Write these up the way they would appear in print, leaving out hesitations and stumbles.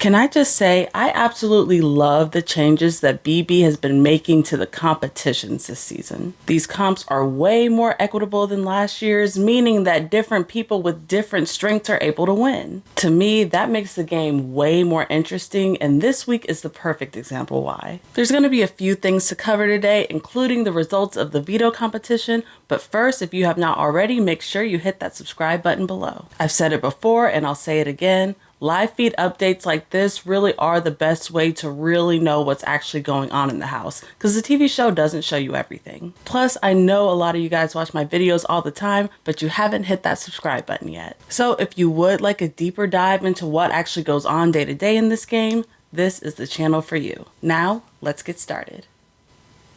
Can I just say, I absolutely love the changes that BB has been making to the competitions this season. These comps are way more equitable than last year's, meaning that different people with different strengths are able to win. To me, that makes the game way more interesting, and this week is the perfect example why. There's going to be a few things to cover today, including the results of the veto competition, but first, if you have not already, make sure you hit that subscribe button below. I've said it before, and I'll say it again. Live feed updates like this really are the best way to really know what's actually going on in the house, because the TV show doesn't show you everything. Plus, I know a lot of you guys watch my videos all the time, but you haven't hit that subscribe button yet. So if you would like a deeper dive into what actually goes on day to day in this game, this is the channel for you. Now, let's get started.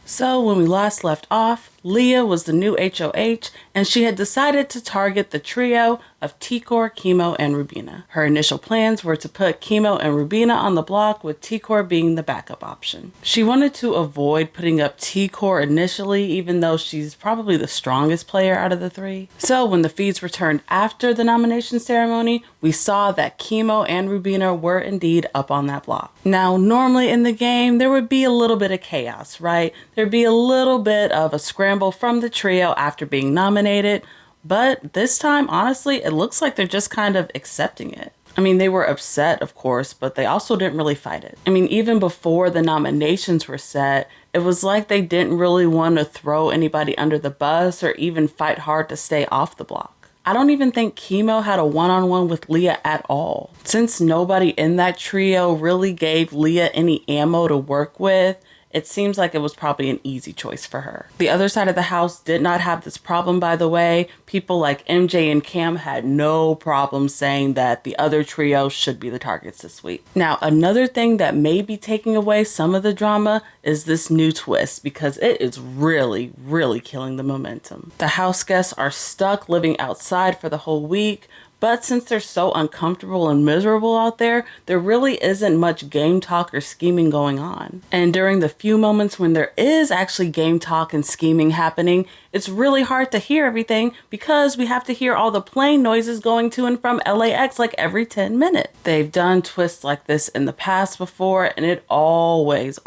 So when we last left off, Leah was the new HOH, and she had decided to target the trio of T-Kor, Kimo, and Rubina. Her initial plans were to put Kimo and Rubina on the block, with T-Kor being the backup option. She wanted to avoid putting up T-Kor initially, even though she's probably the strongest player out of the three. So when the feeds returned after the nomination ceremony, we saw that Kimo and Rubina were indeed up on that block. Now, normally in the game, there would be a little bit of chaos, right? There'd be a little bit of a scramble from the trio after being nominated, but this time, honestly, it looks like they're just kind of accepting it. I mean, they were upset, of course, but they also didn't really fight it. I mean, even before the nominations were set, it was like they didn't really want to throw anybody under the bus or even fight hard to stay off the block. I don't even think Kimo had a one-on-one with Leah at all. Since nobody in that trio really gave Leah any ammo to work with, it seems like it was probably an easy choice for her. The other side of the house did not have this problem, by the way. People like MJ and Cam had no problem saying that the other trio should be the targets this week. Now, another thing that may be taking away some of the drama is this new twist, because it is really, really killing the momentum. The house guests are stuck living outside for the whole week, but since they're so uncomfortable and miserable out there, there really isn't much game talk or scheming going on. And during the few moments when there is actually game talk and scheming happening, it's really hard to hear everything because we have to hear all the plane noises going to and from LAX like every 10 minutes. They've done twists like this in the past before, and it always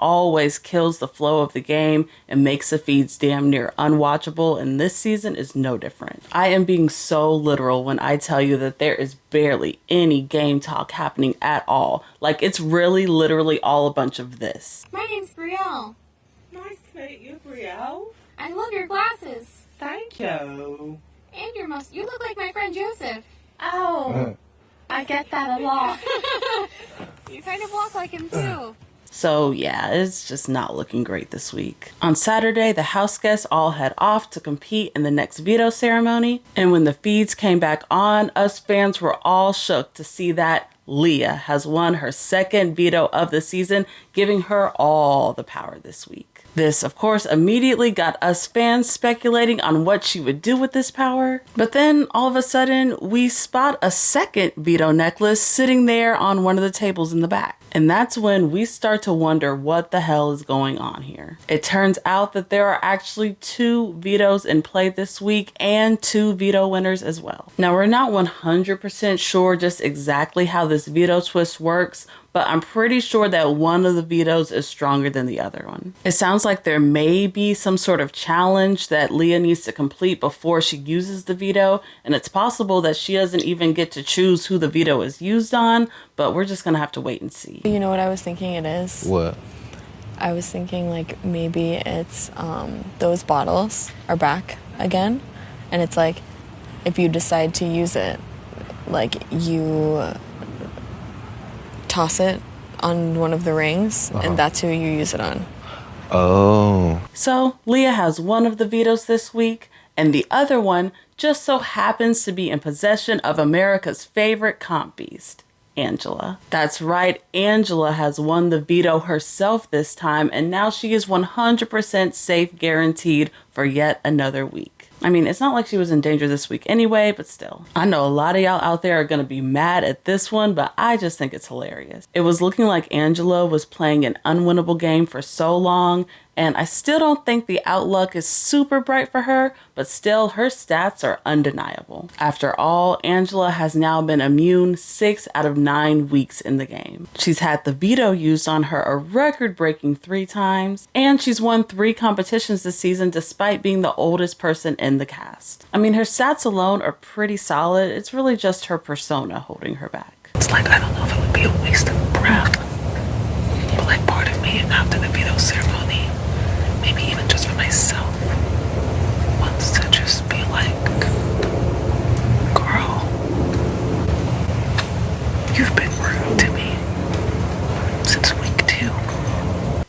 kills the flow of the game and makes the feeds damn near unwatchable, and this season is no different. I am being so literal when I tell you that there is barely any game talk happening at all. Like, it's really literally all a bunch of this. My name's Brielle. Nice to meet you, Brielle. I love your glasses. Thank you. And you look like my friend Joseph. Oh, I get that a lot. You kind of walk like him too. So yeah, it's just not looking great this week. On Saturday, the house guests all head off to compete in the next veto ceremony. And when the feeds came back on, us fans were all shook to see that Leah has won her second veto of the season, giving her all the power this week. This, of course, immediately got us fans speculating on what she would do with this power. But then, all of a sudden, we spot a second veto necklace sitting there on one of the tables in the back. And that's when we start to wonder what the hell is going on here. It turns out that there are actually 2 vetoes in play this week and 2 veto winners as well. Now, we're not 100% sure just exactly how this veto twist works, but I'm pretty sure that one of the vetoes is stronger than the other one. It sounds like there may be some sort of challenge that Leah needs to complete before she uses the veto, and it's possible that she doesn't even get to choose who the veto is used on, but we're just gonna have to wait and see. You know what I was thinking it is? What? I was thinking like maybe it's those bottles are back again, and it's like if you decide to use it, like you toss it on one of the rings, and that's who you use it on. Oh. So Leah has one of the vetoes this week, and the other one just so happens to be in possession of America's favorite comp beast, Angela. That's right, Angela has won the veto herself this time, and now she is 100% safe guaranteed for yet another week. I mean, it's not like she was in danger this week anyway, but still. I know a lot of y'all out there are going to be mad at this one, but I just think it's hilarious. It was looking like Angela was playing an unwinnable game for so long, And I still don't think the outlook is super bright for her, but still her stats are undeniable. After all, Angela has now been immune 6 out of 9 weeks in the game. She's had the veto used on her a record-breaking 3 times, and she's won 3 competitions this season despite being the oldest person in the cast. I mean, her stats alone are pretty solid. It's really just her persona holding her back. It's like, I don't know if it would be a waste of breath, but like part of me after the veto ceremony, maybe even just for myself, wants to just be like, girl, you've been rude to me since week 2.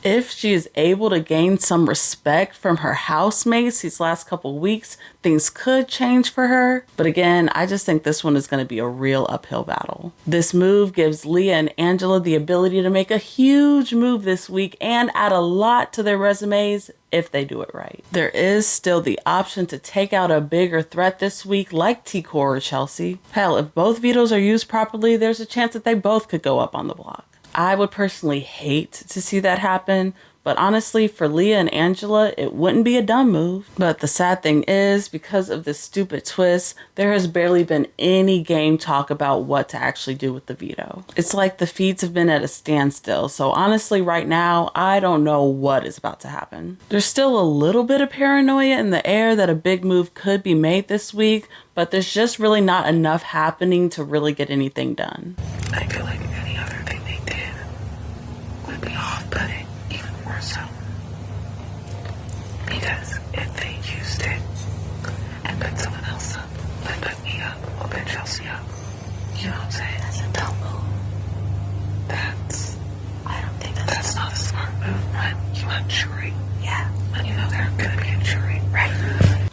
If she is able to gain some respect from her housemates these last couple weeks, things could change for her. But again, I just think this one is going to be a real uphill battle. This move gives Leah and Angela the ability to make a huge move this week and add a lot to their resumes if they do it right. There is still the option to take out a bigger threat this week like T-Kor or Chelsie. Hell, if both vetoes are used properly, there's a chance that they both could go up on the block. I would personally hate to see that happen, but honestly, for Leah and Angela, it wouldn't be a dumb move. But the sad thing is, because of this stupid twist, there has barely been any game talk about what to actually do with the veto. It's like the feeds have been at a standstill, so honestly, right now, I don't know what is about to happen. There's still a little bit of paranoia in the air that a big move could be made this week, but there's just really not enough happening to really get anything done. I feel like any other thing they did would be off-putting, even more so. Because if they used it and put someone else up, like put me up or put Chelsie up, you know what I'm saying? That's a dumb move. I don't think that's not a smart move when you have jury. Yeah. When you know they're gonna be a jury. Right.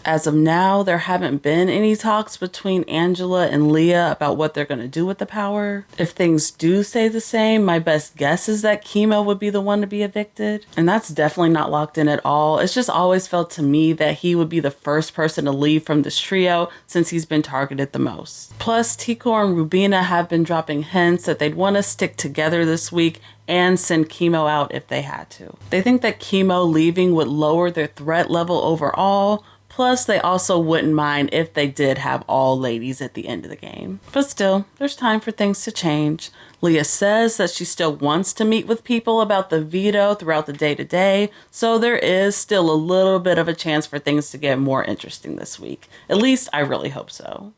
As of now, there haven't been any talks between Angela and Leah about what they're going to do with the power. If things do stay the same, my best guess is that Kimo would be the one to be evicted. And that's definitely not locked in at all. It's just always felt to me that he would be the first person to leave from this trio since he's been targeted the most. Plus, T-Kor and Rubina have been dropping hints that they'd want to stick together this week and send Kimo out if they had to. They think that Kimo leaving would lower their threat level overall. Plus, they also wouldn't mind if they did have all ladies at the end of the game. But still, there's time for things to change. Leah says that she still wants to meet with people about the veto throughout the day-to-day, so there is still a little bit of a chance for things to get more interesting this week. At least, I really hope so.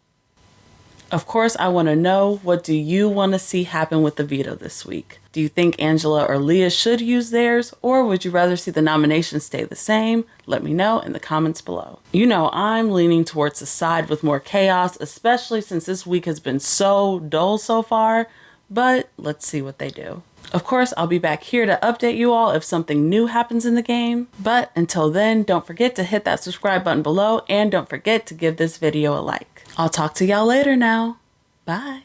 Of course, I want to know, what do you want to see happen with the veto this week? Do you think Angela or Leah should use theirs, or would you rather see the nominations stay the same? Let me know in the comments below. You know, I'm leaning towards the side with more chaos, especially since this week has been so dull so far, but let's see what they do. Of course, I'll be back here to update you all if something new happens in the game, but until then, don't forget to hit that subscribe button below, and don't forget to give this video a like. I'll talk to y'all later now. Bye.